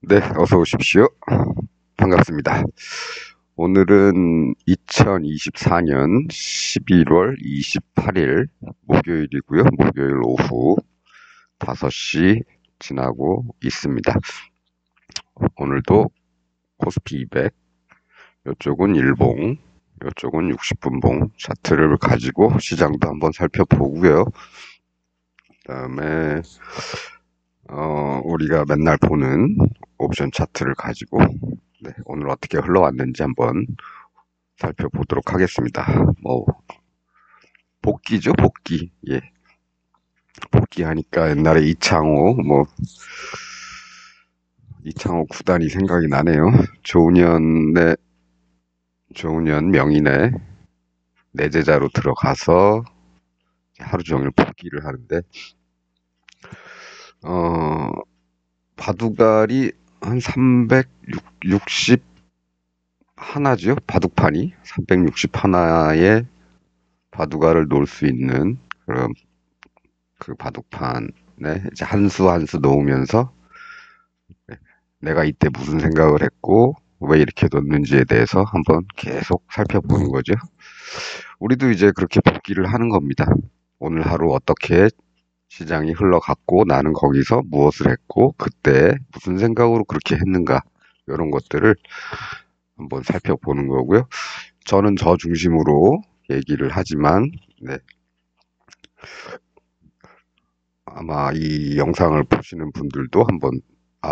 네, 어서 오십시오. 반갑습니다. 오늘은 2024년 11월 28일 목요일이고요. 목요일 오후 5시 지나고 있습니다. 오늘도 코스피 200, 이쪽은 일봉, 이쪽은 60분봉 차트를 가지고 시장도 한번 살펴보고요. 그다음에 우리가 맨날 보는 옵션 차트를 가지고 오늘 어떻게 흘러왔는지 한번 살펴보도록 하겠습니다. 복귀죠, 복귀. 예. 복귀하니까 옛날에 이창호 구단이 생각이 나네요. 조은현 명인의 내제자로 들어가서 하루 종일 복귀를 하는데, 바둑알이 한 360 하나죠? 바둑판이 360 하나에 바둑알을 놓을 수 있는 그런 그 바둑판에 이제 한 수 한 수 놓으면서 내가 이때 무슨 생각을 했고 왜 이렇게 놓는지에 대해서 한번 계속 살펴보는 거죠. 우리도 이제 그렇게 복기를 하는 겁니다. 오늘 하루 어떻게 시장이 흘러갔고 나는 거기서 무엇을 했고 그때 무슨 생각으로 그렇게 했는가, 이런 것들을 한번 살펴보는 거고요. 저는 저 중심으로 얘기를 하지만 아마 이 영상을 보시는 분들도 한번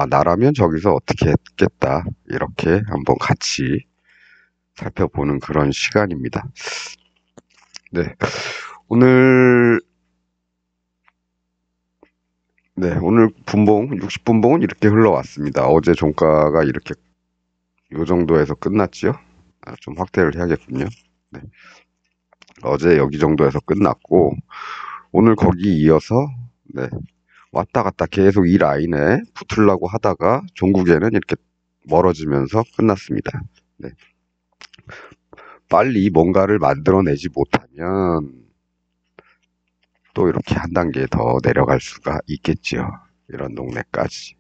나라면 저기서 어떻게 했겠다, 이렇게 한번 같이 살펴보는 그런 시간입니다. 네, 오늘 오늘 분봉 60분봉은 이렇게 흘러왔습니다. 어제 종가가 이렇게 요 정도에서 끝났죠. 좀 확대를 해야겠군요. 네. 어제 여기 정도에서 끝났고 오늘 거기 이어서 왔다 갔다 계속 이 라인에 붙으려고 하다가 종국에는 이렇게 멀어지면서 끝났습니다. 네. 빨리 뭔가를 만들어내지 못하면 또 이렇게 한 단계 더 내려갈 수가 있겠죠. 이런 동네까지.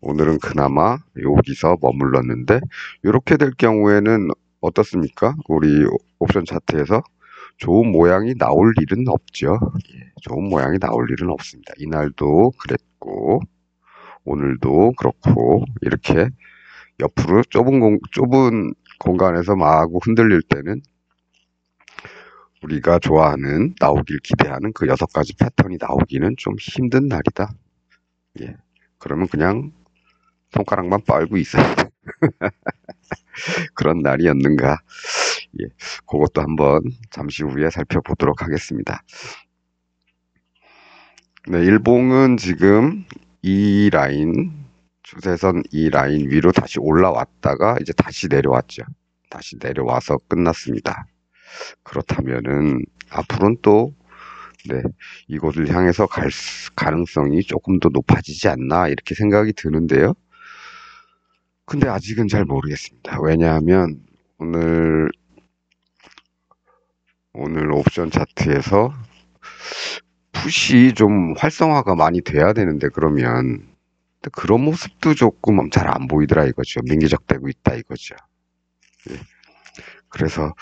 오늘은 그나마 여기서 머물렀는데, 이렇게 될 경우에는 어떻습니까? 우리 옵션 차트에서 좋은 모양이 나올 일은 없죠. 좋은 모양이 나올 일은 없습니다. 이날도 그랬고 오늘도 그렇고, 이렇게 옆으로 좁은 공간에서 마구 흔들릴 때는 우리가 좋아하는, 나오길 기대하는 그 6가지 패턴이 나오기는 좀 힘든 날이다. 그러면 그냥 손가락만 빨고 있어야 돼. 그런 날이었는가. 그것도 한번 잠시 후에 살펴보도록 하겠습니다. 일봉은 지금 이 라인, 추세선 이 라인 위로 다시 올라왔다가 이제 다시 내려왔죠. 다시 내려와서 끝났습니다. 그렇다면은 앞으로는 또 이곳을 향해서 갈 가능성이 조금 더 높아지지 않나, 이렇게 생각이 드는데요. 근데 아직은 잘 모르겠습니다. 왜냐하면 오늘 옵션 차트에서 풋이 좀 활성화가 많이 돼야 되는데, 그러면 그런 모습도 조금 잘 안 보이더라 이거죠. 민기적되고 있다 이거죠. 그래서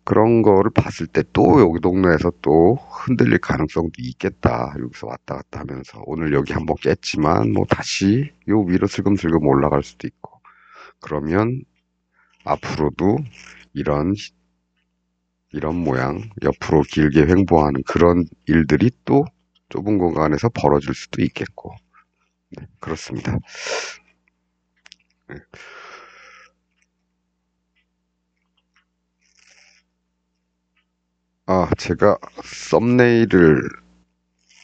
그런 거를 봤을 때 또 여기 동네에서 또 흔들릴 가능성도 있겠다. 여기서 왔다 갔다 하면서 오늘 여기 한번 깼지만 뭐 다시 요 위로 슬금슬금 올라갈 수도 있고, 그러면 앞으로도 이런 모양 옆으로 길게 횡보하는 그런 일들이 또 좁은 공간에서 벌어질 수도 있겠고, 그렇습니다. 제가 썸네일을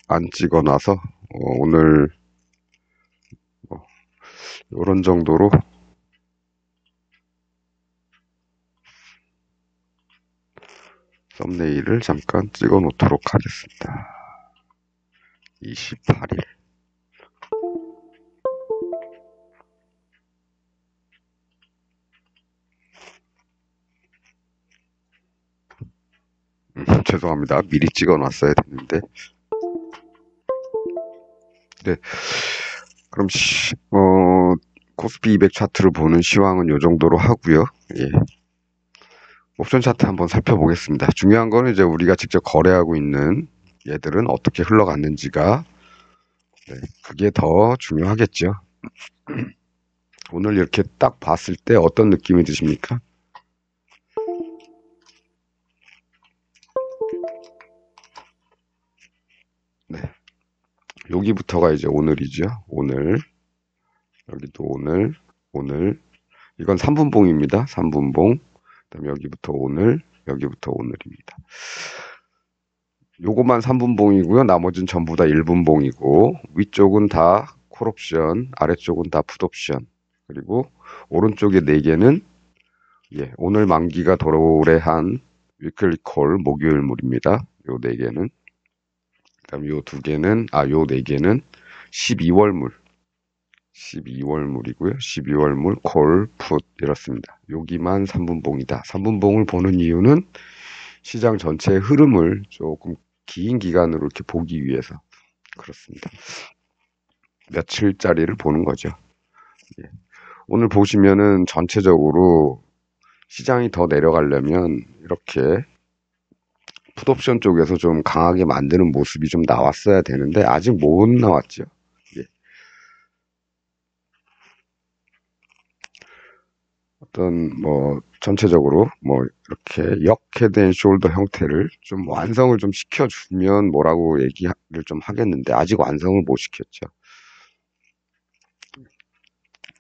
안 찍어놔서 오늘 이런 정도로 썸네일을 잠깐 찍어 놓도록 하겠습니다. 28일. 죄송합니다. 미리 찍어 놨어야 됐는데. 그럼 코스피 200 차트를 보는 시황은 요 정도로 하고요. 예. 옵션 차트 한번 살펴보겠습니다. 중요한 거는 이제 우리가 직접 거래하고 있는 얘들은 어떻게 흘러갔는지가, 네, 그게 더 중요하겠죠. 오늘 이렇게 딱 봤을 때 어떤 느낌이 드십니까? 네. 여기부터가 이제 오늘이죠. 오늘. 여기도 오늘. 이건 3분봉입니다. 3분봉. 그다음에 여기부터 오늘, 여기부터 오늘입니다. 요것만 3분봉이고요. 나머지는 전부 다 1분봉이고, 위쪽은 다 콜옵션, 아래쪽은 다 풋옵션. 그리고 오른쪽에 4개는 오늘 만기가 도래한 위클리 콜 목요일물입니다. 요 4개는. 그다음 요 2개는, 요 4개는 12월물. 12월물이고요. 12월물 콜, 풋 이렇습니다. 여기만 3분봉이다. 3분봉을 보는 이유는 시장 전체의 흐름을 조금 긴 기간으로 이렇게 보기 위해서 그렇습니다. 며칠짜리를 보는 거죠. 예. 오늘 보시면은 전체적으로 시장이 더 내려가려면 이렇게 풋옵션 쪽에서 좀 강하게 만드는 모습이 좀 나왔어야 되는데 아직 못 나왔죠. 예. 어떤 전체적으로 이렇게 역 헤드 앤 숄더 형태를 좀 완성을 좀 시켜주면 뭐라고 얘기를 좀 하겠는데 아직 완성을 못 시켰죠.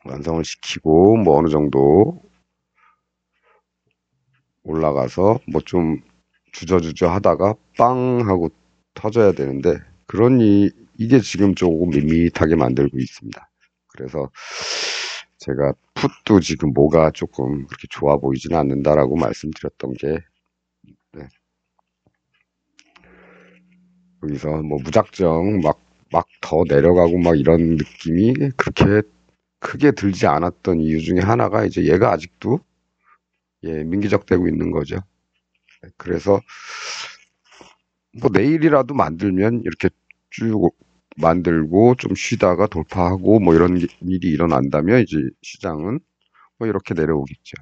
완성을 시키고 어느 정도 올라가서 좀 주저주저 하다가 빵 하고 터져야 되는데 이게 지금 조금 밋밋하게 만들고 있습니다. 그래서 제가 풋도 지금 뭐가 조금 그렇게 좋아 보이지는 않는다라고 말씀드렸던 게, 네. 여기서 무작정 막 더 내려가고 이런 느낌이 그렇게 크게 들지 않았던 이유 중에 하나가 이제 얘가 아직도 민기적되고 있는 거죠. 그래서 내일이라도 만들면 이렇게 쭉 만들고 좀 쉬다가 돌파하고 이런 일이 일어난다면 이제 시장은 이렇게 내려오겠죠.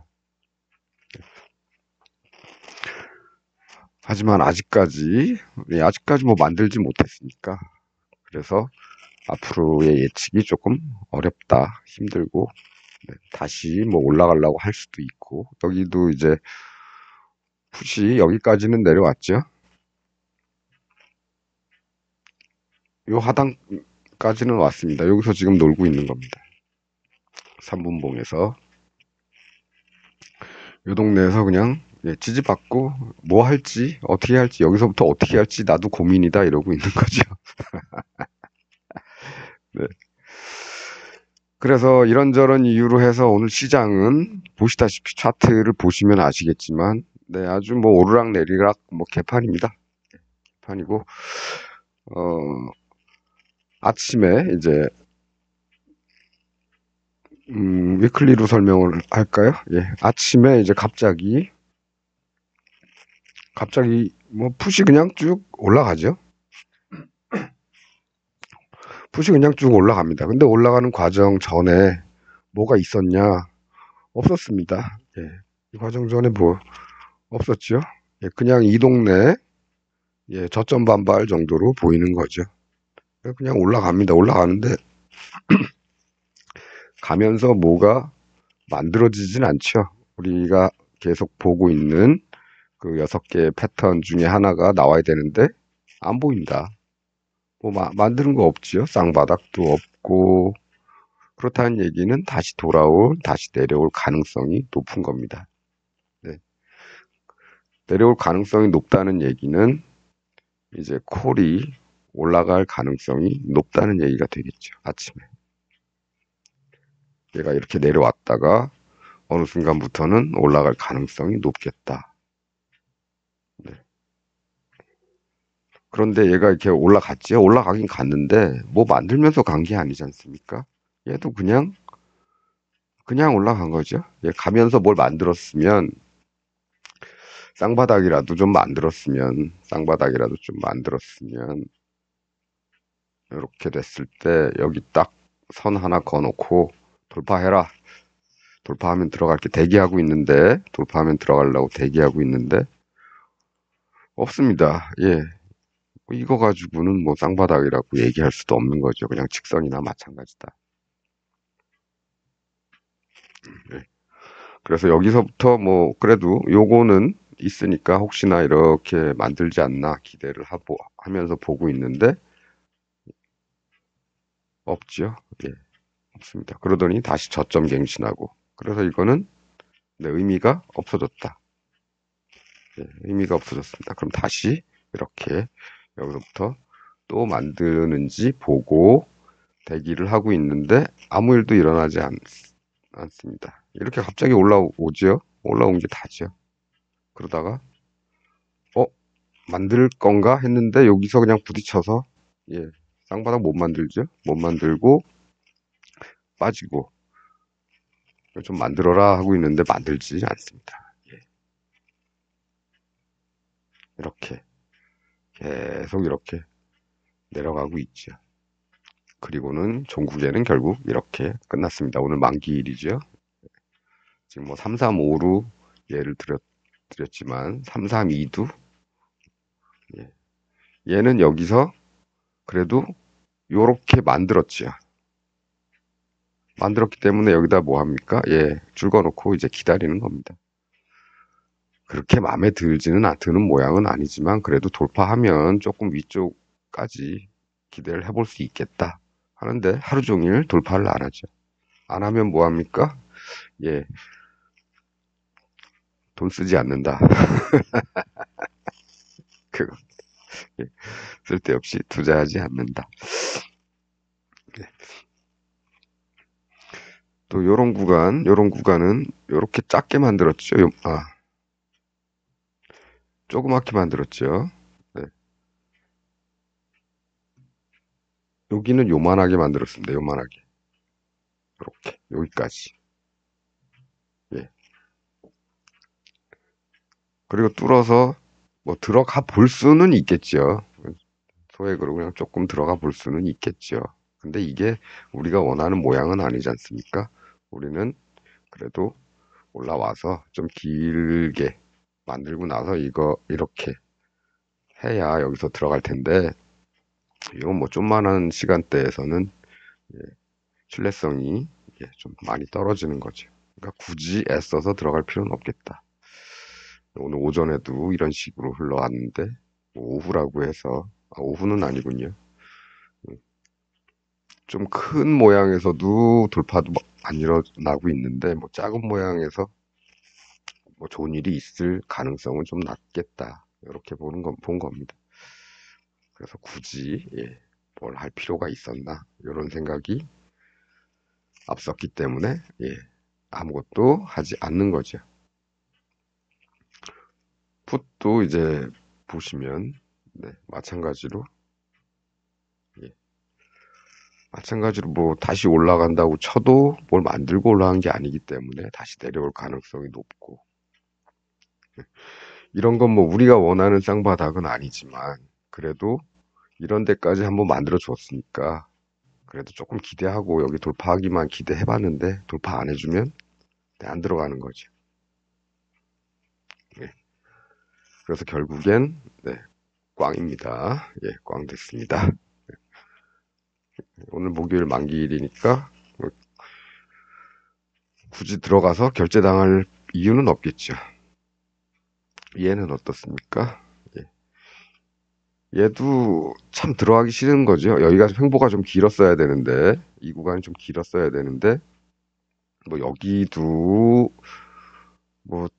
하지만 아직까지 만들지 못했으니까 그래서 앞으로의 예측이 조금 어렵다, 힘들고, 네, 다시 올라가려고 할 수도 있고, 여기도 이제 풋이 여기까지는 내려왔죠. 요 하단까지는 왔습니다. 여기서 지금 놀고 있는 겁니다. 3분봉에서. 요 동네에서 그냥 지지받고 뭐 할지, 어떻게 할지, 여기서부터 어떻게 할지 나도 고민이다 이러고 있는 거죠. 네. 그래서 이런저런 이유로 해서 오늘 시장은 보시다시피 차트를 보시면 아시겠지만, 네, 아주 오르락내리락 개판입니다. 개판이고, 아침에 이제, 위클리로 설명을 할까요? 예, 아침에 이제 갑자기 풋이 그냥 쭉 올라가죠. 풋이 그냥 쭉 올라갑니다. 근데 올라가는 과정 전에 뭐가 있었냐? 없었습니다. 예, 이 과정 전에 없었죠. 예, 그냥 이 동네 저점 반발 정도로 보이는 거죠. 그냥 올라갑니다. 올라가는데 가면서 뭐가 만들어지진 않죠. 우리가 계속 보고 있는 그 6개의 패턴 중에 하나가 나와야 되는데 안 보인다. 만드는 거 없지요. 쌍바닥도 없고 그렇다는 얘기는 다시 내려올 가능성이 높은 겁니다. 네. 내려올 가능성이 높다는 얘기는 이제 콜이 올라갈 가능성이 높다는 얘기가 되겠죠. 아침에. 얘가 이렇게 내려왔다가 어느 순간부터는 올라갈 가능성이 높겠다. 네. 그런데 얘가 이렇게 올라갔지요. 올라가긴 갔는데 만들면서 간 게 아니지 않습니까? 얘도 그냥 올라간 거죠. 얘 가면서 뭘 만들었으면 쌍바닥이라도 좀 만들었으면 이렇게 됐을 때 여기 딱 선 하나 그어놓고 돌파해라. 돌파하면 들어갈게 대기하고 있는데 돌파하면 들어가려고 대기하고 있는데 없습니다. 예. 이거 가지고는 뭐 쌍바닥이라고 얘기할 수도 없는 거죠. 그냥 직선이나 마찬가지다. 예. 그래서 여기서부터 뭐 그래도 요거는 있으니까 혹시나 이렇게 만들지 않나 기대를 하면서 보고 있는데 없죠. 예, 없습니다. 그러더니 다시 저점 갱신하고 그래서 이거는 네, 의미가 없어졌다. 예, 의미가 없어졌습니다. 그럼 다시 이렇게 여기서부터 또 만드는지 보고 대기를 하고 있는데 아무 일도 일어나지 않습니다. 이렇게 갑자기 올라오죠. 올라온 게 다죠. 그러다가 어 만들 건가 했는데 여기서 그냥 부딪혀서 예 쌍바닥 못 만들죠. 못 만들고 빠지고 좀 만들어라 하고 있는데 만들지 않습니다. 예, 이렇게 계속 이렇게 내려가고 있죠. 그리고는 종국에는 결국 이렇게 끝났습니다. 오늘 만기일이죠. 지금 뭐 3356 예를 드렸지만 332도 예. 얘는 여기서 그래도 요렇게 만들었죠. 만들었기 때문에 여기다 뭐 합니까? 예, 줄 거놓고 이제 기다리는 겁니다. 그렇게 마음에 드는 모양은 아니지만 그래도 돌파하면 조금 위쪽까지 기대를 해볼 수 있겠다 하는데 하루 종일 돌파를 안 하죠. 안 하면 뭐 합니까? 예, 돈 쓰지 않는다. 그거 예, 쓸데없이 투자하지 않는다. 예. 또 요런 구간은 요렇게 작게 만들었죠. 조그맣게 만들었죠. 네. 여기는 요만하게 만들었습니다. 요만하게. 이렇게 여기까지. 예. 그리고 뚫어서 뭐 들어가 볼 수는 있겠죠. 소액으로 그냥 조금 들어가 볼 수는 있겠죠. 근데 이게 우리가 원하는 모양은 아니지 않습니까? 우리는 그래도 올라와서 좀 길게 만들고 나서 이거 이렇게 해야 여기서 들어갈 텐데 이건 뭐 좀만한 시간대에서는 예, 신뢰성이 좀 많이 떨어지는 거죠. 그러니까 굳이 애써서 들어갈 필요는 없겠다. 오늘 오전에도 이런 식으로 흘러왔는데 뭐 오후라고 해서 오후는 아니군요. 좀 큰 모양에서도 돌파도 안 일어나고 있는데 뭐 작은 모양에서 뭐 좋은 일이 있을 가능성은 좀 낮겠다. 이렇게 본 겁니다. 그래서 굳이 뭘 할 필요가 있었나 이런 생각이 앞섰기 때문에 아무것도 하지 않는 거죠. 풋도 이제 보시면 마찬가지로 예, 마찬가지로 뭐 다시 올라간다고 쳐도 뭘 만들고 올라간 게 아니기 때문에 다시 내려올 가능성이 높고 이런 건 뭐 우리가 원하는 쌍바닥은 아니지만 그래도 이런 데까지 한번 만들어 줬으니까 그래도 조금 기대하고 여기 돌파하기만 기대해봤는데 돌파 안 해주면 안 들어가는 거죠. 예. 그래서 결국엔 꽝입니다. 예, 꽝 됐습니다. 오늘 목요일 만기일이니까 뭐 굳이 들어가서 결제당할 이유는 없겠죠. 얘는 어떻습니까? 예. 얘도 참 들어가기 싫은 거죠. 여기가 횡보가 좀 길었어야 되는데 이 구간이 좀 길었어야 되는데 뭐 여기도 뭐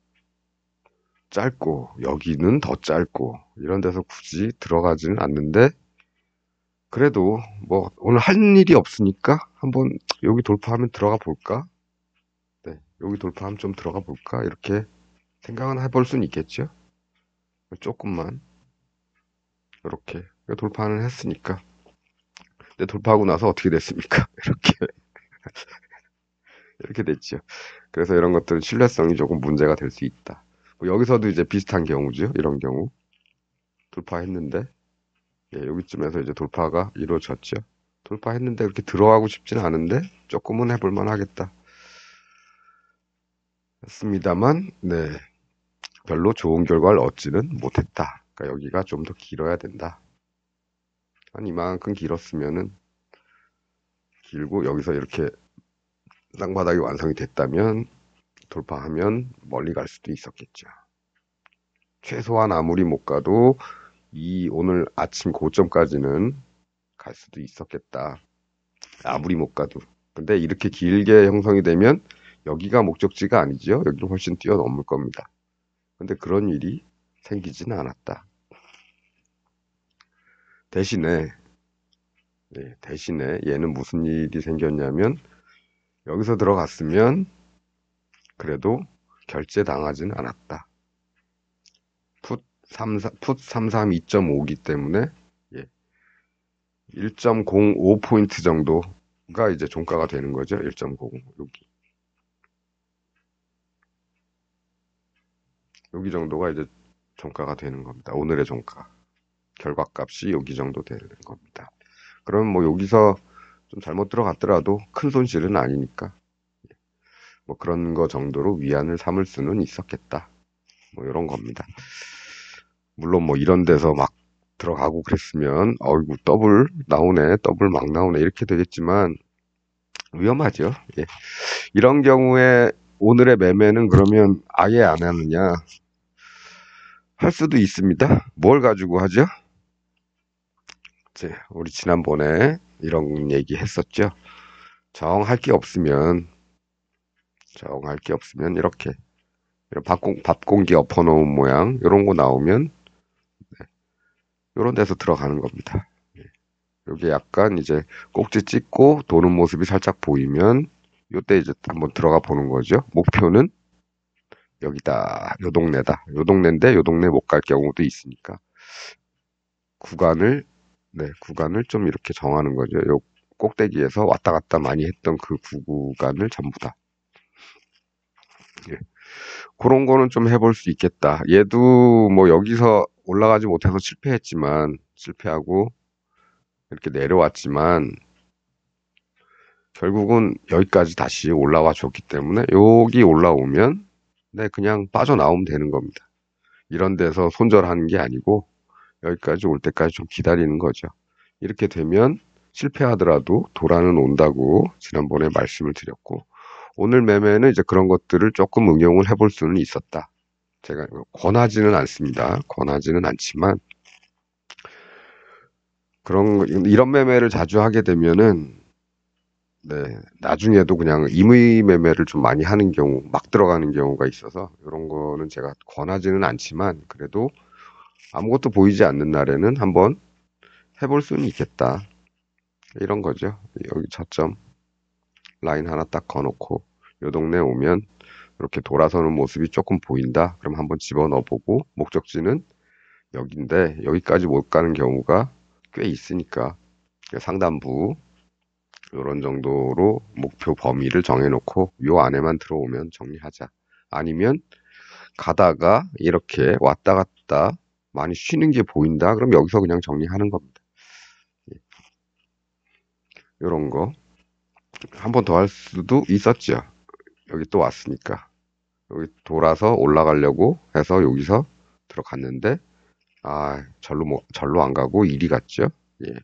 짧고 여기는 더 짧고 이런 데서 굳이 들어가지는 않는데 그래도 뭐 오늘 할 일이 없으니까 한번 여기 돌파하면 들어가 볼까? 네, 여기 돌파하면 좀 들어가 볼까? 이렇게 생각은 해볼 수는 있겠죠. 조금만 이렇게 돌파는 했으니까. 근데 돌파하고 나서 어떻게 됐습니까? 이렇게 됐죠. 그래서 이런 것들은 신뢰성이 조금 문제가 될 수 있다. 뭐 여기서도 이제 비슷한 경우죠. 이런 경우 돌파했는데 여기쯤에서 이제 돌파가 이루어졌죠. 돌파했는데 그렇게 들어가고 싶지는 않은데 조금은 해볼만 하겠다 했습니다만, 네, 별로 좋은 결과를 얻지는 못했다. 그러니까 여기가 좀 더 길어야 된다. 한 이만큼 길었으면은, 길고 여기서 이렇게 땅바닥이 완성이 됐다면 돌파하면 멀리 갈 수도 있었겠죠. 최소한 아무리 못 가도 이 오늘 아침 고점까지는 갈 수도 있었겠다. 아무리 못 가도. 근데 이렇게 길게 형성이 되면 여기가 목적지가 아니죠. 여기를 훨씬 뛰어넘을 겁니다. 근데 그런 일이 생기지는 않았다. 대신에, 대신에 얘는 무슨 일이 생겼냐면 여기서 들어갔으면 그래도 결제당하지는 않았다. 풋 33 2.5기 때문에 1.05포인트 정도가 이제 종가가 되는 거죠. 1.05 여기 정도가 이제 종가가 되는 겁니다. 오늘의 종가. 결과값이 여기 정도 되는 겁니다. 그럼 뭐 여기서 좀 잘못 들어갔더라도 큰 손실은 아니니까 뭐 그런 거 정도로 위안을 삼을 수는 있었겠다. 뭐 이런 겁니다. 물론 뭐 이런 데서 막 들어가고 그랬으면 어이구 더블 나오네, 더블 막 나오네 이렇게 되겠지만 위험하죠. 예. 이런 경우에 오늘의 매매는 그러면 아예 안 하느냐? 할 수도 있습니다. 뭘 가지고 하죠? 이제 우리 지난번에 이런 얘기 했었죠. 정할 게 없으면 이렇게 이런 밥공기 엎어놓은 모양 이런 거 나오면 이런 데서 들어가는 겁니다. 여기 약간 이제 꼭지 찍고 도는 모습이 살짝 보이면 요때 이제 한번 들어가 보는 거죠. 목표는 여기다, 요 동네다. 요 동네인데 요 동네 못 갈 경우도 있으니까 구간을 구간을 좀 이렇게 정하는 거죠. 요 꼭대기에서 왔다 갔다 많이 했던 그 구간을 전부 다. 예. 그런 거는 좀 해볼 수 있겠다. 얘도 뭐 여기서 올라가지 못해서 실패하고 이렇게 내려왔지만 결국은 여기까지 다시 올라와 줬기 때문에 여기 올라오면 그냥 빠져나오면 되는 겁니다. 이런 데서 손절하는 게 아니고 여기까지 올 때까지 좀 기다리는 거죠. 이렇게 되면 실패하더라도 도라는 온다고 지난번에 말씀을 드렸고 오늘 매매는 이제 그런 것들을 조금 응용을 해볼 수는 있었다. 제가 권하지는 않습니다. 권하지는 않지만 이런 매매를 자주 하게 되면은 나중에도 그냥 임의 매매를 좀 많이 하는 경우, 막 들어가는 경우가 있어서 이런 거는 제가 권하지는 않지만 그래도 아무것도 보이지 않는 날에는 한번 해볼 수는 있겠다. 이런 거죠. 여기 저점 라인 하나 딱 거놓고 요 동네 오면 이렇게 돌아서는 모습이 조금 보인다. 그럼 한번 집어넣어 보고 목적지는 여기인데 여기까지 못 가는 경우가 꽤 있으니까 상단부 이런 정도로 목표 범위를 정해놓고 요 안에만 들어오면 정리하자. 아니면 가다가 이렇게 왔다 갔다 많이 쉬는 게 보인다. 그럼 여기서 그냥 정리하는 겁니다. 이런 거 한 번 더 할 수도 있었죠. 여기 또 왔으니까 여기 돌아서 올라가려고 해서 여기서 들어갔는데 절로 안 가고 이리 갔죠. 예.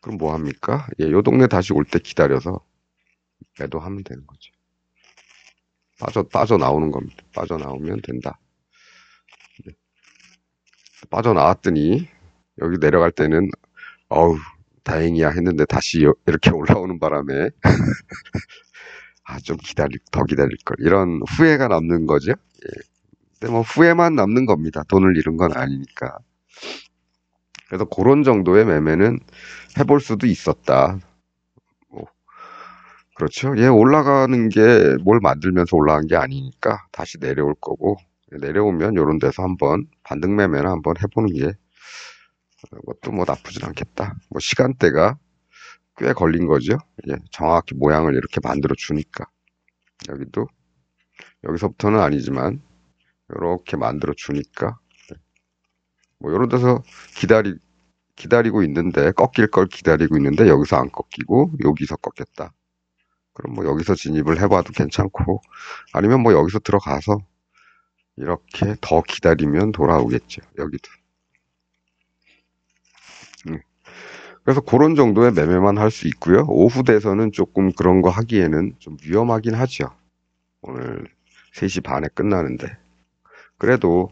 그럼 뭐 합니까? 예, 요 동네 다시 올 때 기다려서 매도하면 되는 거죠. 빠져나오는 겁니다. 빠져나오면 된다. 빠져나왔더니 여기 내려갈 때는 어우 다행이야 했는데 다시 이렇게 올라오는 바람에 좀 더 기다릴 걸 이런 후회가 남는 거죠. 예. 근데 뭐 후회만 남는 겁니다. 돈을 잃은 건 아니니까. 그래서 그런 정도의 매매는 해볼 수도 있었다. 뭐, 그렇죠. 얘 올라가는 게 뭘 만들면서 올라간 게 아니니까 다시 내려올 거고 내려오면 이런 데서 한번 반등 매매나 한번 해보는 게 그것도 뭐 나쁘진 않겠다. 뭐 시간대가 꽤 걸린 거죠. 예, 정확히 모양을 이렇게 만들어 주니까 여기도 여기서부터는 아니지만 이렇게 만들어 주니까 뭐 이런 데서 기다리고 있는데, 꺾일 걸 기다리고 있는데 여기서 안 꺾이고 여기서 꺾였다. 그럼 뭐 여기서 진입을 해봐도 괜찮고, 아니면 뭐 여기서 들어가서 이렇게 더 기다리면 돌아오겠죠. 여기도. 음. 그래서 그런 정도의 매매만 할 수 있고요. 오후 돼서는 조금 그런 거 하기에는 좀 위험하긴 하죠. 오늘 3시 반에 끝나는데. 그래도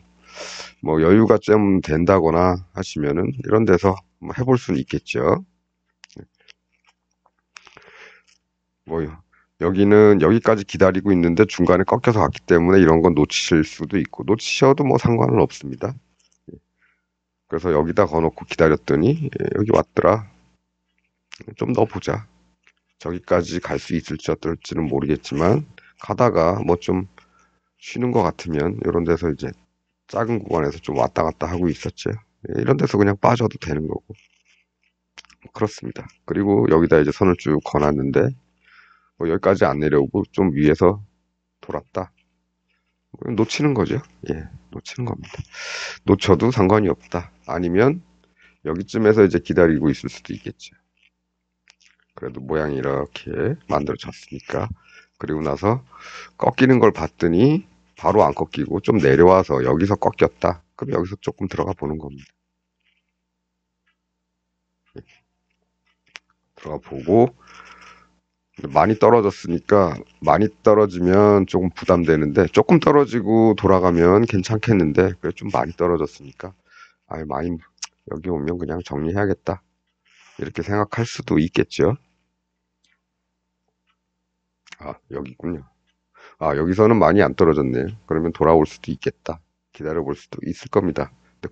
뭐 여유가 좀 된다거나 하시면은 이런 데서 뭐 해볼 수는 있겠죠. 뭐 여기는 여기까지 기다리고 있는데 중간에 꺾여서 갔기 때문에 이런 건 놓치실 수도 있고, 놓치셔도 뭐 상관은 없습니다. 그래서 여기다 거놓고 기다렸더니 여기 왔더라. 좀 더 보자. 저기까지 갈 수 있을지 어떨지는 모르겠지만 가다가 뭐 좀 쉬는 것 같으면 이런 데서 이제 작은 구간에서 좀 왔다 갔다 하고 있었죠. 이런 데서 그냥 빠져도 되는 거고. 뭐 그렇습니다. 그리고 여기다 이제 선을 쭉 거놨는데 뭐 여기까지 안 내려오고 좀 위에서 돌았다. 놓치는 거죠. 예, 놓치는 겁니다. 놓쳐도 상관이 없다. 아니면 여기쯤에서 이제 기다리고 있을 수도 있겠죠. 그래도 모양이 이렇게 만들어졌으니까. 그리고 나서 꺾이는 걸 봤더니 바로 안 꺾이고 좀 내려와서 여기서 꺾였다. 그럼 여기서 조금 들어가 보는 겁니다. 들어가 보고 많이 떨어졌으니까, 많이 떨어지면 조금 부담되는데 조금 떨어지고 돌아가면 괜찮겠는데, 그래 좀 많이 떨어졌으니까 많이 여기 오면 그냥 정리해야겠다 이렇게 생각할 수도 있겠죠. 여기군요. 여기서는 많이 안 떨어졌네요. 그러면 돌아올 수도 있겠다. 기다려 볼 수도 있을 겁니다. 근데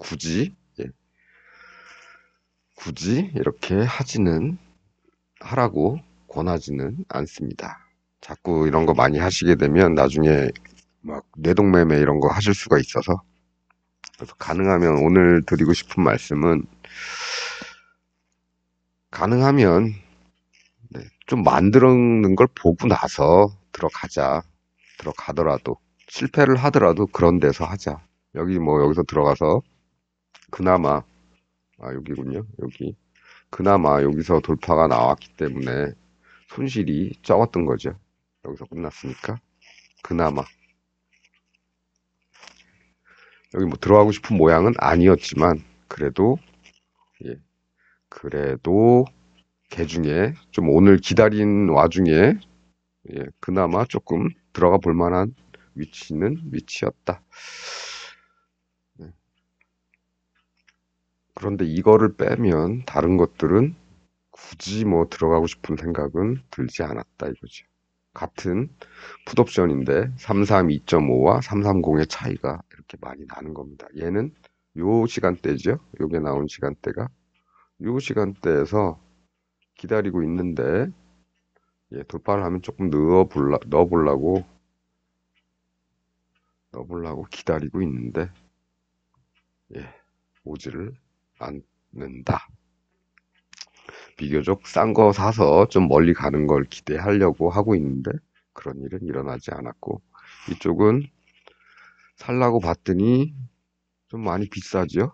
굳이 이렇게 하라고 권하지는 않습니다. 자꾸 이런 거 많이 하시게 되면 나중에 막 뇌동매매 이런 거 하실 수가 있어서. 그래서 가능하면 오늘 드리고 싶은 말씀은, 가능하면 좀 만드는 걸 보고 나서 들어가더라도 실패를 하더라도 그런 데서 하자. 여기서 들어가서 그나마, 여기군요. 여기 그나마 여기서 돌파가 나왔기 때문에 손실이 적었던 거죠. 여기서 끝났으니까 그나마. 여기 뭐 들어가고 싶은 모양은 아니었지만 예, 그래도 개중에 좀 오늘 기다린 와중에 그나마 조금 들어가 볼 만한 위치였다. 네. 그런데 이거를 빼면 다른 것들은 굳이 뭐 들어가고 싶은 생각은 들지 않았다 이거죠. 같은 풋옵션인데 332.5와 330의 차이가 이렇게 많이 나는 겁니다. 얘는 요 시간대죠. 요게 나온 시간대가 요 시간대에서 기다리고 있는데, 돌파를 하면 조금 넣어보려고 기다리고 있는데, 오지를 않는다. 비교적 싼 거 사서 좀 멀리 가는 걸 기대하려고 하고 있는데 그런 일은 일어나지 않았고, 이쪽은 살라고 봤더니 좀 많이 비싸죠.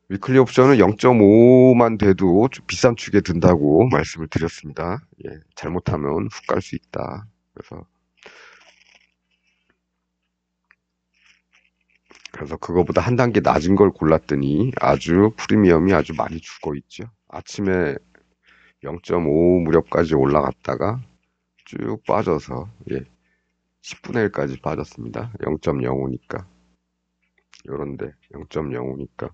위클리 옵션은 0.5만 돼도 좀 비싼 축에 든다고 말씀을 드렸습니다. 잘못하면 훅 갈 수 있다. 그래서 그거보다 한 단계 낮은 걸 골랐더니 프리미엄이 아주 많이 죽어 있죠. 아침에 0.5 무렵까지 올라갔다가 쭉 빠져서 10분의 1까지 빠졌습니다. 0.05니까. 요런데 0.05니까.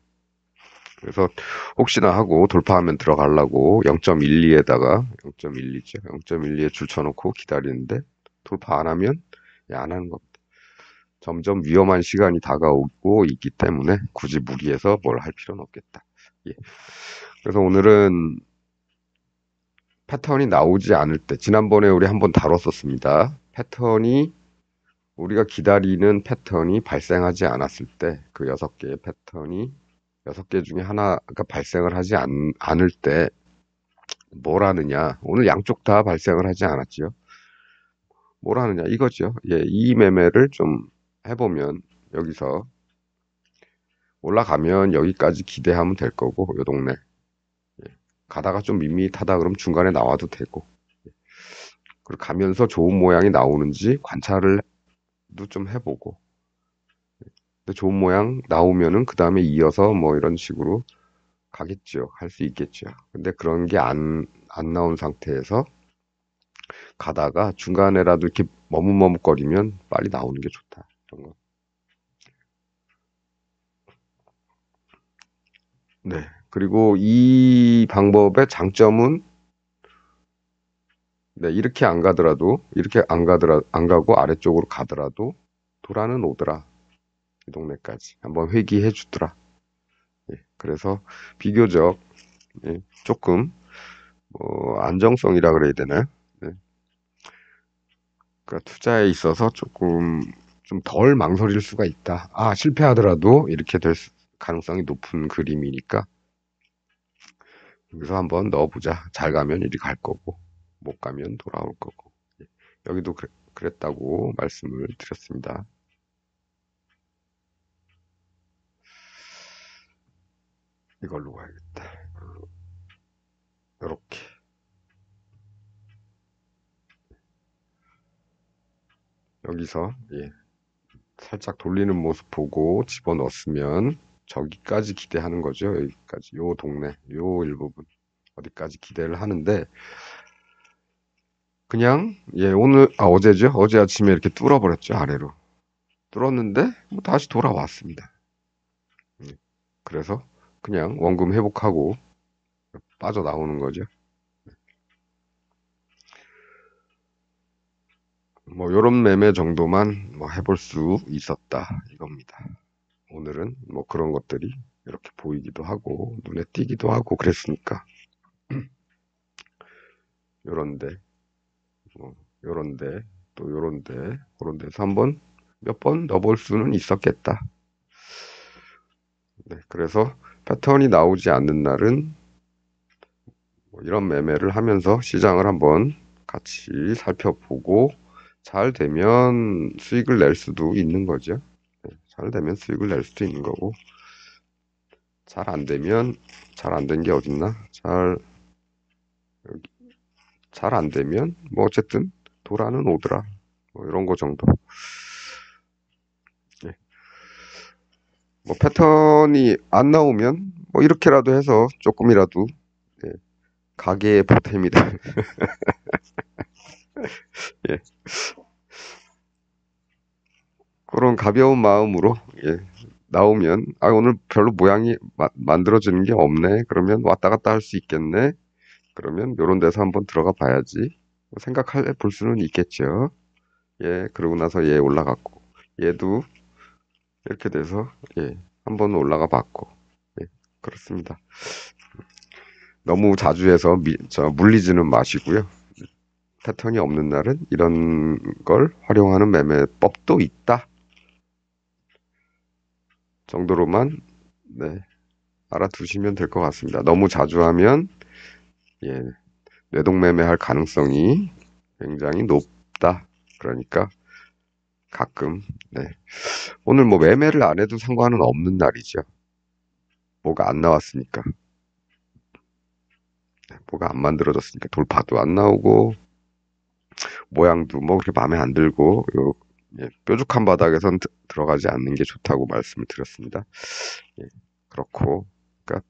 그래서 혹시나 하고 돌파하면 들어가려고 0.12에다가 0.12죠. 0.12에 줄 쳐놓고 기다리는데 돌파 안 하면 안 하는 겁니다. 점점 위험한 시간이 다가오고 있기 때문에 굳이 무리해서 뭘 할 필요는 없겠다. 그래서 오늘은 패턴이 나오지 않을 때, 지난번에 우리 한번 다뤘었습니다. 우리가 기다리는 패턴이 발생하지 않았을 때, 그 6개의 패턴이 6개 중에 하나가 발생을 하지 않을 때 뭘 하느냐. 오늘 양쪽 다 발생을 하지 않았죠. 뭘 하느냐 이거죠. 이 매매를 좀 해보면 여기서 올라가면 여기까지 기대하면 될 거고, 요 동네. 예. 가다가 좀 밋밋하다 그럼 중간에 나와도 되고. 그리고 가면서 좋은 모양이 나오는지 관찰을 좀 해보고. 근데 좋은 모양 나오면은 그 다음에 이어서 뭐 이런 식으로 가겠죠. 할 수 있겠죠. 근데 그런 게 안 나온 상태에서 가다가 중간에라도 이렇게 머뭇머뭇거리면 빨리 나오는 게 좋다. 이런 거. 네. 그리고 이 방법의 장점은 네, 이렇게 안 가더라도 이렇게 안 가고 아래쪽으로 가더라도 도라는 오더라. 이 동네까지 한번 회귀해 주더라. 예, 그래서 비교적 예, 조금 안정성이라 그래야 되나요? 네, 그러니까 투자에 있어서 조금 좀 덜 망설일 수가 있다. 아, 실패하더라도 이렇게 될 가능성이 높은 그림이니까 여기서 한번 넣어보자. 잘 가면 이리 갈 거고 못 가면 돌아올 거고. 예, 여기도 그랬다고 말씀을 드렸습니다. 이걸로 가야겠다. 이렇게 여기서 예, 살짝 돌리는 모습 보고 집어넣었으면 저기까지 기대하는 거죠. 여기까지 요 동네 요 일부분 어디까지 기대를 하는데 그냥 예 오늘 어제죠. 어제 아침에 이렇게 뚫어버렸죠. 아래로 뚫었는데 뭐 다시 돌아왔습니다. 그래서 그냥 원금 회복하고 빠져나오는 거죠. 뭐 요런 매매 정도만 뭐 해볼 수 있었다 이겁니다. 오늘은 뭐 그런 것들이 이렇게 보이기도 하고 눈에 띄기도 하고 그랬으니까 요런데 뭐 요런데 또 요런데 그런 데서 한번 몇 번 넣어볼 수는 있었겠다. 네, 그래서 패턴이 나오지 않는 날은 뭐 이런 매매를 하면서 시장을 한번 같이 살펴보고 잘 되면 수익을 낼 수도 있는 거죠. 네, 잘 되면 수익을 낼 수도 있는 거고 잘 안 되면 잘 안 된 게 어딨나? 잘 안 되면 뭐 어쨌든 도라는 오더라. 뭐 이런 거 정도. 예. 뭐 패턴이 안 나오면 뭐 이렇게라도 해서 조금이라도 예, 가게의 보탬이 될 예, 그런 가벼운 마음으로 예, 나오면 아 오늘 별로 모양이 만들어지는 게 없네. 그러면 왔다 갔다 할 수 있겠네. 그러면 요런 데서 한번 들어가 봐야지. 뭐 생각해 볼 수는 있겠죠. 예, 그러고 나서 얘 올라갔고 얘도 이렇게 돼서 예, 한번 올라가 봤고 예, 그렇습니다. 너무 자주 해서 물리지는 마시고요. 패턴이 없는 날은 이런 걸 활용하는 매매법도 있다 정도로만 네, 알아두시면 될 것 같습니다. 너무 자주 하면 예, 뇌동매매할 가능성이 굉장히 높다. 그러니까 가끔 네. 오늘 뭐 매매를 안 해도 상관은 없는 날이죠. 뭐가 안 나왔으니까. 뭐가 안 만들어졌으니까 돌파도 안 나오고 모양도 뭐 그렇게 마음에 안 들고 예, 뾰족한 바닥에선 들어가지 않는 게 좋다고 말씀을 드렸습니다. 예, 그렇고 그러니까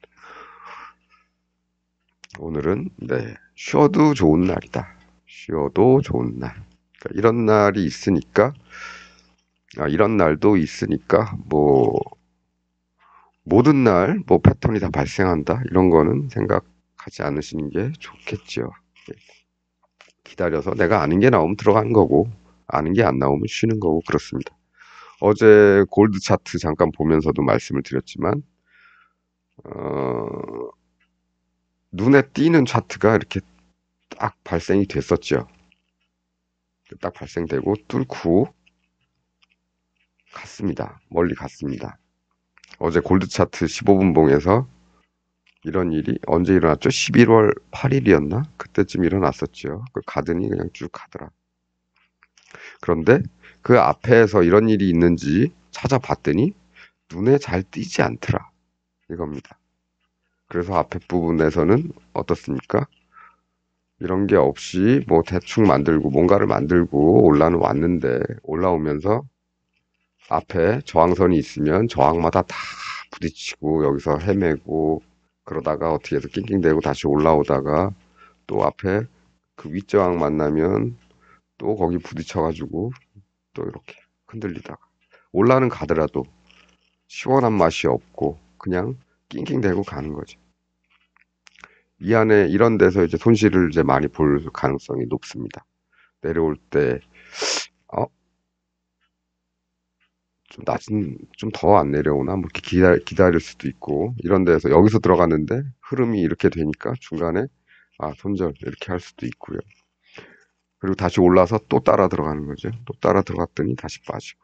오늘은 네, 쉬어도 좋은 날이다. 쉬어도 좋은 날. 그러니까 이런 날이 있으니까 이런 날도 있으니까 뭐 모든 날 뭐 패턴이 다 발생한다 이런 거는 생각하지 않으시는 게 좋겠죠. 예, 기다려서 내가 아는 게 나오면 들어가는 거고 아는 게 안 나오면 쉬는 거고 그렇습니다. 어제 골드 차트 잠깐 보면서도 말씀을 드렸지만 어, 눈에 띄는 차트가 이렇게 딱 발생이 됐었죠. 딱 발생되고 뚫고 갔습니다. 멀리 갔습니다. 어제 골드 차트 15분 봉에서 이런 일이 언제 일어났죠? 11월 8일이었나? 그때쯤 일어났었죠. 그 가더니 그냥 쭉 가더라. 그런데 그 앞에서 이런 일이 있는지 찾아봤더니 눈에 잘 띄지 않더라. 이겁니다. 그래서 앞에 부분에서는 어떻습니까? 이런 게 없이 뭐 대충 만들고 뭔가를 만들고 올라는 왔는데 올라오면서 앞에 저항선이 있으면 저항마다 다 부딪히고 여기서 헤매고 그러다가 어떻게 해서 낑낑대고 다시 올라오다가 또 앞에 그 윗저항 만나면 또 거기 부딪혀가지고 또 이렇게 흔들리다가 올라는 가더라도 시원한 맛이 없고 그냥 낑낑대고 가는 거죠. 이 안에 이런 데서 이제 손실을 이제 많이 볼 가능성이 높습니다. 내려올 때, 어, 좀 낮은, 좀 더 안 내려오나? 뭐 이렇게 기다릴 수도 있고, 이런 데서 여기서 들어갔는데 흐름이 이렇게 되니까 중간에, 아, 손절, 이렇게 할 수도 있고요. 그리고 다시 올라서 또 따라 들어가는 거죠. 또 따라 들어갔더니 다시 빠지고.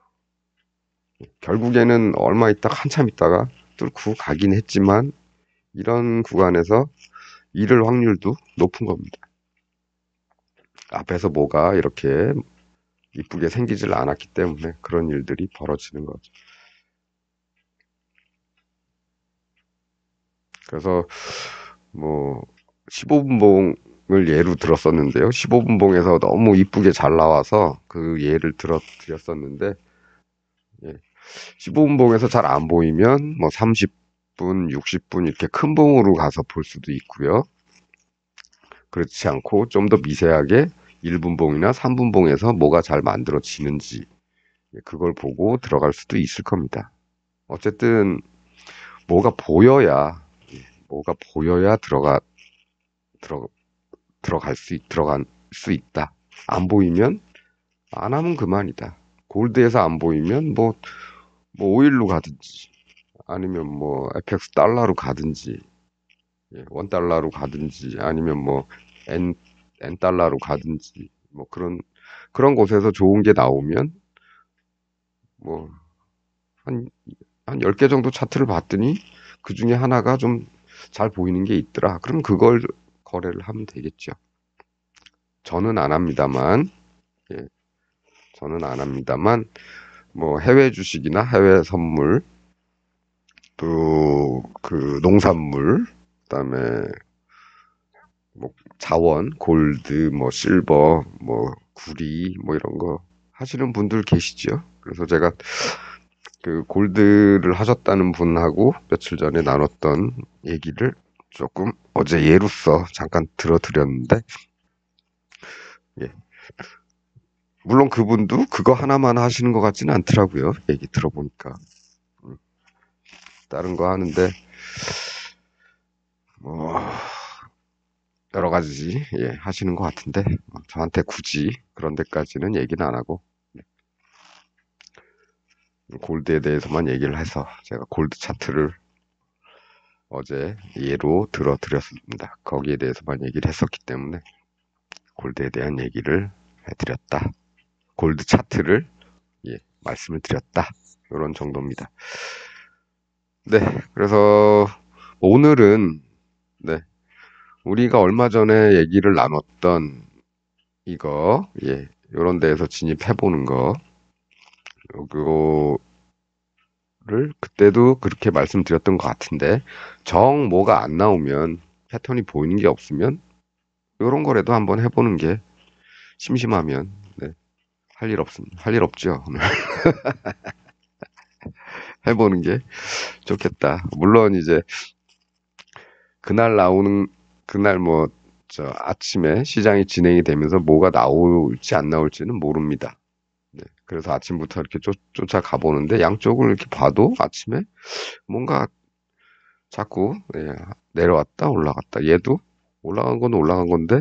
결국에는 얼마 있다가 한참 있다가 뚫고 가긴 했지만, 이런 구간에서 잃을 확률도 높은 겁니다. 앞에서 뭐가 이렇게 이쁘게 생기질 않았기 때문에 그런 일들이 벌어지는 거죠. 그래서 뭐 15분봉을 예로 들었었는데요. 15분봉에서 너무 이쁘게 잘 나와서 그 예를 드렸었는데 15분봉에서 잘 안 보이면 뭐 30분, 60분 이렇게 큰 봉으로 가서 볼 수도 있고요. 그렇지 않고 좀 더 미세하게 1분봉이나 3분봉에서 뭐가 잘 만들어지는지 그걸 보고 들어갈 수도 있을 겁니다. 어쨌든 뭐가 보여야 뭐가 보여야 들어 들어갈 수 있다. 안 보이면 안 하면 그만이다. 골드에서 안 보이면 뭐 오일로 가든지 아니면 뭐 FX 달러로 가든지 원 달러로 가든지 아니면 뭐 N 달러로 가든지 뭐 그런 곳에서 좋은 게 나오면 뭐 한 10개 정도 차트를 봤더니 그 중에 하나가 좀 잘 보이는 게 있더라. 그럼 그걸 거래를 하면 되겠죠. 저는 안 합니다만, 예, 저는 안 합니다만, 뭐 해외 주식이나 해외 선물, 또 그 농산물, 그다음에 뭐 자원, 골드, 뭐 실버, 뭐 구리, 뭐 이런 거 하시는 분들 계시죠. 그래서 제가 그 골드를 하셨다는 분하고 며칠 전에 나눴던 얘기를 조금 어제 예로서 잠깐 들어드렸는데, 예. 물론 그분도 그거 하나만 하시는 것 같지는 않더라고요. 얘기 들어보니까. 음, 다른 거 하는데, 뭐, 여러 가지, 예, 하시는 것 같은데, 저한테 굳이 그런 데까지는 얘기는 안 하고, 골드에 대해서만 얘기를 해서 제가 골드 차트를 어제 예로 들어드렸습니다. 거기에 대해서만 얘기를 했었기 때문에 골드에 대한 얘기를 해드렸다. 골드 차트를 예, 말씀을 드렸다. 이런 정도입니다. 네, 그래서 오늘은 네, 우리가 얼마 전에 얘기를 나눴던 이거 예, 이런 데에서 진입해 보는 거 요거를 그때도 그렇게 말씀드렸던 것 같은데 정 뭐가 안 나오면 패턴이 보이는 게 없으면 이런 거라도 한번 해보는 게 심심하면 네, 할 일 없습니다. 할 일 없죠. 오늘 해보는 게 좋겠다. 물론 이제 그날 나오는 그날 뭐 저 아침에 시장이 진행이 되면서 뭐가 나올지 안 나올지는 모릅니다. 네, 그래서 아침부터 이렇게 쫓아가 보는데 양쪽을 이렇게 봐도 아침에 뭔가 자꾸 예, 내려왔다 올라갔다. 얘도 올라간 건 올라간 건데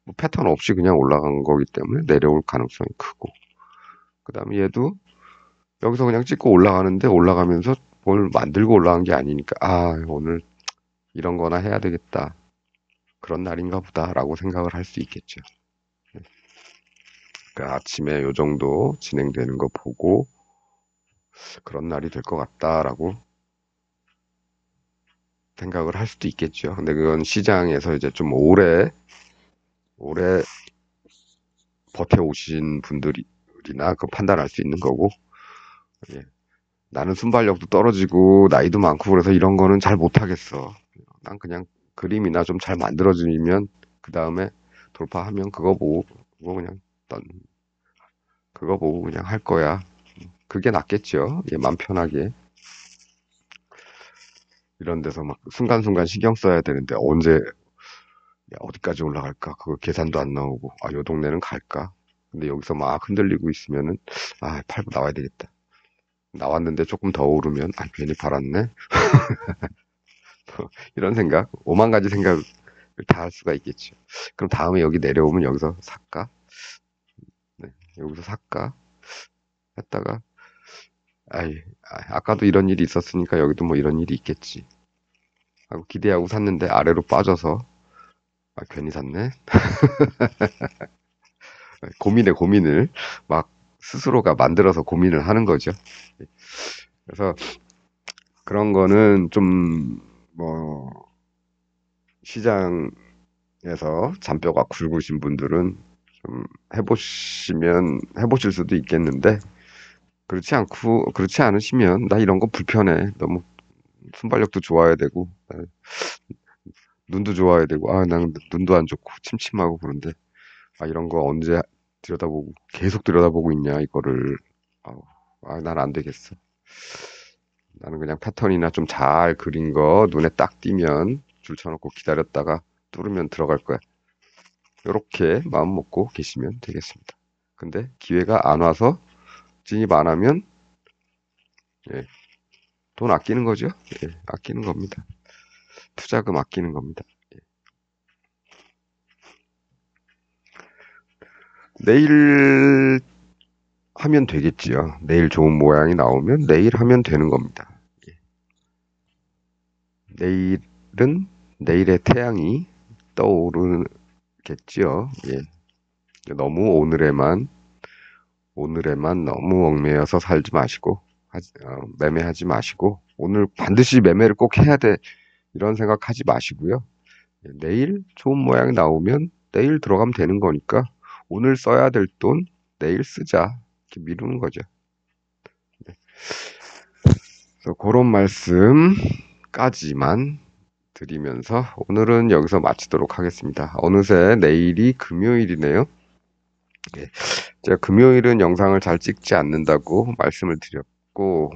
뭐 패턴 없이 그냥 올라간 거기 때문에 내려올 가능성이 크고 그다음에 얘도 여기서 그냥 찍고 올라가는데 올라가면서 뭘 만들고 올라간 게 아니니까 아 오늘 이런 거나 해야 되겠다. 그런 날인가 보다라고 생각을 할 수 있겠죠. 그러니까 아침에 요 정도 진행되는 거 보고 그런 날이 될 것 같다라고 생각을 할 수도 있겠죠. 근데 그건 시장에서 이제 좀 오래 버텨오신 분들이나 그 판단할 수 있는 거고, 예. 나는 순발력도 떨어지고 나이도 많고 그래서 이런 거는 잘 못하겠어. 난 그냥 그림이나 좀 잘 만들어지면 그 다음에 돌파하면 그거 그냥 넌 그거 보고 그냥 할 거야. 그게 낫겠죠. 예, 맘 편하게. 이런 데서 막 순간순간 신경 써야 되는데 언제 야, 어디까지 올라갈까? 그거 계산도 안 나오고 아, 요 동네는 갈까? 근데 여기서 막 흔들리고 있으면은 아, 팔고 나와야 되겠다. 나왔는데 조금 더 오르면 아, 괜히 팔았네. 이런 생각, 오만 가지 생각을 다 할 수가 있겠죠. 그럼 다음에 여기 내려오면 여기서 살까? 네, 여기서 살까? 했다가 아까도 이런 일이 있었으니까 여기도 뭐 이런 일이 있겠지 하고 기대하고 샀는데 아래로 빠져서 아, 괜히 샀네. 고민에 고민을 막 스스로가 만들어서 고민을 하는 거죠. 그래서 그런 거는 좀 뭐 시장에서 잔뼈가 굵으신 분들은 좀 해보실 수도 있겠는데 그렇지 않으시면 나 이런 거 불편해. 너무 순발력도 좋아야 되고 눈도 좋아야 되고 난 눈도 안 좋고 침침하고 그런데 이런 거 언제 들여다보고 계속 들여다보고 있냐 이거를 아우, 난 안 되겠어. 나는 그냥 패턴이나 좀 잘 그린 거 눈에 딱 띄면 줄 쳐놓고 기다렸다가 뚫으면 들어갈 거야. 이렇게 마음 먹고 계시면 되겠습니다. 근데 기회가 안 와서 진입 안 하면 예, 돈 아끼는 거죠. 예, 아끼는 겁니다. 투자금 아끼는 겁니다. 예. 내일 하면 되겠지요. 내일 좋은 모양이 나오면 내일 하면 되는 겁니다. 예. 내일은 내일의 태양이 떠오르겠지요. 예. 너무 오늘에만 너무 얽매여서 살지 마시고 매매하지 마시고 오늘 반드시 매매를 꼭 해야 돼 이런 생각하지 마시고요. 예, 내일 좋은 모양이 나오면 내일 들어가면 되는 거니까 오늘 써야 될 돈 내일 쓰자 이렇게 미루는 거죠. 그래서 그런 말씀까지만 드리면서 오늘은 여기서 마치도록 하겠습니다. 어느새 내일이 금요일이네요. 예, 제가 금요일은 영상을 잘 찍지 않는다고 말씀을 드렸고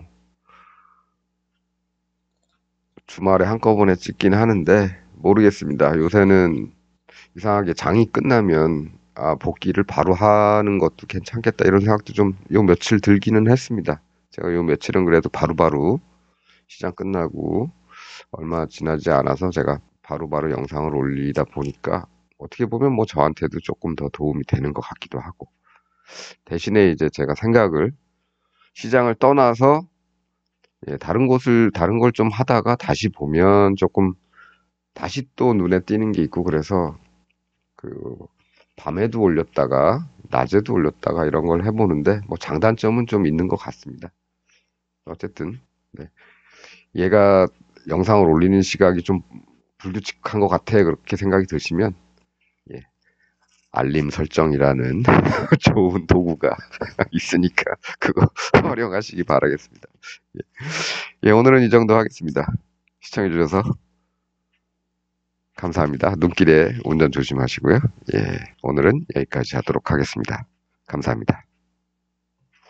주말에 한꺼번에 찍긴 하는데 모르겠습니다. 요새는 이상하게 장이 끝나면 복귀를 바로 하는 것도 괜찮겠다 이런 생각도 좀 요 며칠 들기는 했습니다. 제가 요 며칠은 그래도 바로바로 시장 끝나고 얼마 지나지 않아서 제가 바로바로 영상을 올리다 보니까 어떻게 보면 뭐 저한테도 조금 더 도움이 되는 것 같기도 하고 대신에 이제 제가 생각을 시장을 떠나서 다른 걸 좀 하다가 다시 보면 조금 다시 또 눈에 띄는 게 있고 그래서 그 밤에도 올렸다가 낮에도 올렸다가 이런 걸 해보는데 뭐 장단점은 좀 있는 것 같습니다. 어쨌든 네. 얘가 영상을 올리는 시각이 좀 불규칙한 것 같아 그렇게 생각이 드시면 예, 알림 설정이라는 좋은 도구가 있으니까 그거 활용하시기 바라겠습니다. 예, 오늘은 이 정도 하겠습니다. 시청해주셔서 감사합니다. 눈길에 운전 조심하시고요. 예, 오늘은 여기까지 하도록 하겠습니다. 감사합니다.